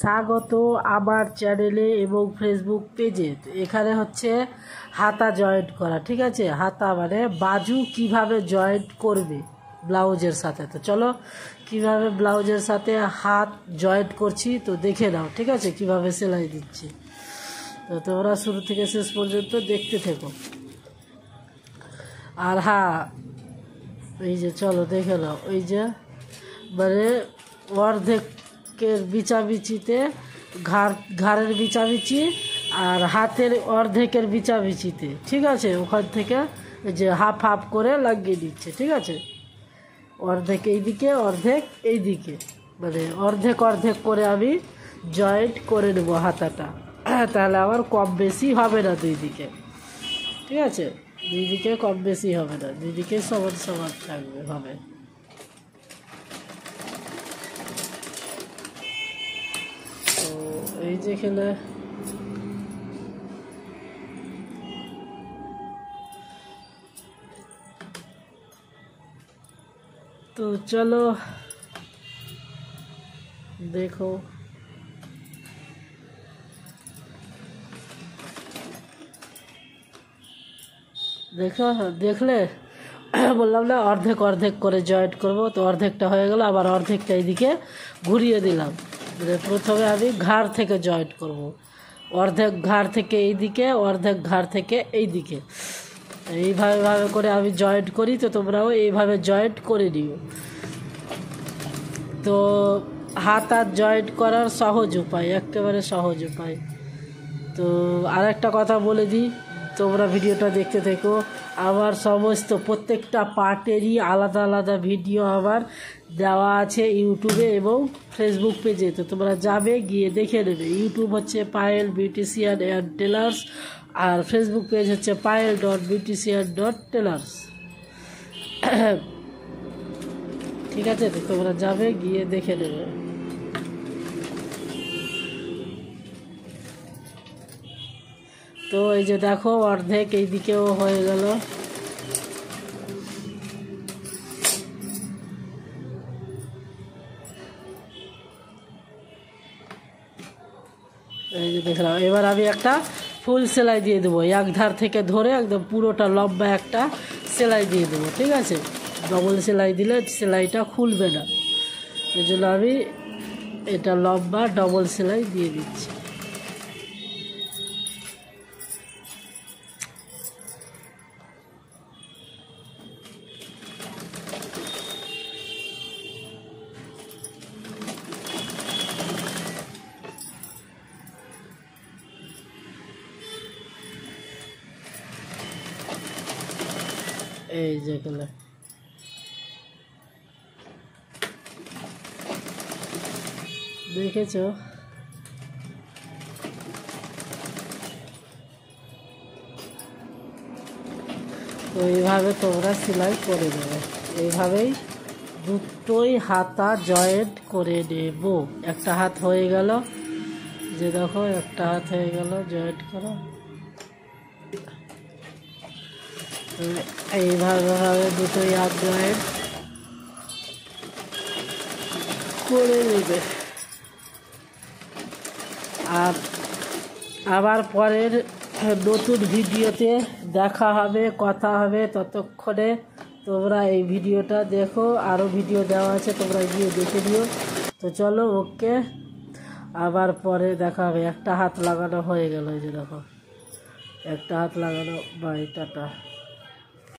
স্বাগত আমার চ্যানেলে এবং ফেসবুক পেজে। এখানে হচ্ছে হাতা জয়েন্ট করা, ঠিক আছে? হাতা মানে বাজু কিভাবে জয়েন্ট করবে ব্লাউজের সাথে। তো চলো কিভাবে ব্লাউজের সাথে হাত জয়েন্ট করছি তো দেখে নাও, ঠিক আছে? কিভাবে সেলাই দিচ্ছি তো তোমরা শুরু থেকে শেষ পর্যন্ত দেখতে থেকো। আর হ্যাঁ, এই যে চলো দেখে নাও, ওই যে মানে অর্ধেকের বিচাবিচিতে ঘাড়ের বিচাবিচি আর হাতের অর্ধেকের বিচাবিচিতে, ঠিক আছে? ওখান থেকে এই যে হাফ হাফ করে লাগিয়ে দিচ্ছে, ঠিক আছে? অর্ধেক এইদিকে অর্ধেক এইদিকে, মানে অর্ধেক অর্ধেক করে আমি জয়েন্ট করে নেব হাতাটা, তাহলে আমার কম বেশি হবে না দুই দিকে, ঠিক আছে? দুই দিকে কম বেশি হবে না, দুই দিকে সমান সমান থাকবে হবে। তো এই যেখানে তো চলো দেখো, দেখলে বললাম না অর্ধেক অর্ধেক করে জয়েন্ট করব। তো অর্ধেকটা হয়ে গেল, আবার অর্ধেকটা এইদিকে ঘুরিয়ে দিলাম। প্রথমে আমি ঘাড় থেকে জয়েন্ট করব, অর্ধেক ঘাড় থেকে এইদিকে, অর্ধেক ঘাড় থেকে এইদিকে, এইভাবে করে আমি জয়েন্ট করি। তো তোমরাও এইভাবে জয়েন্ট করে নিও। তো হাত আর জয়েন্ট করার সহজ উপায়, একেবারে সহজ উপায়। তো আর একটা কথা বলে দিই, তোমরা ভিডিওটা দেখতে থেকো। আমার সমস্ত প্রত্যেকটা পার্টেরই আলাদা আলাদা ভিডিও আমার দেওয়া আছে ইউটিউবে এবং ফেসবুক পেজে। তো তোমরা যাবে, গিয়ে দেখে নেবে। ইউটিউব হচ্ছে পায়েল বিউটিশিয়ান অ্যান্ড টেলার্স, আর ফেসবুক পেজ হচ্ছে payal.beautician.tailors, ঠিক আছে? তো তোমরা যাবে, গিয়ে দেখে নেবে। তো এই যে দেখো অর্ধেক এইদিকেও হয়ে গেল। এই যে দেখলাম, এবার আমি একটা ফুল সেলাই দিয়ে দেবো, এক ধার থেকে ধরে একদম পুরোটা লম্বা একটা সেলাই দিয়ে দেবো, ঠিক আছে? ডবল সেলাই দিলে সেলাইটা খুলবে না, এই জন্য আমি এটা লম্বা ডবল সেলাই দিয়ে দিচ্ছি। এই যেগুলো দেখেছো, তো এইভাবে তোমরা সেলাই করে নেবে। এইভাবেই দুটোই হাতা জয়েন্ট করে নেব। একটা হাত হয়ে গেল, যে দেখো একটা হাত হয়ে গেল জয়েন্ট করো। এইভাবে দুটোই হাত জয়েন্ট করে নেবে। আর আবার পরের নতুন ভিডিওতে দেখা হবে, কথা হবে। ততক্ষণে তোমরা এই ভিডিওটা দেখো, আরও ভিডিও দেওয়া আছে, তোমরা গিয়ে দেখে নিও। তো চলো, ওকে, আবার পরে দেখা হবে। একটা হাত লাগানো হয়ে গেল, এই যে দেখো একটা হাত লাগানো। Bye, tata.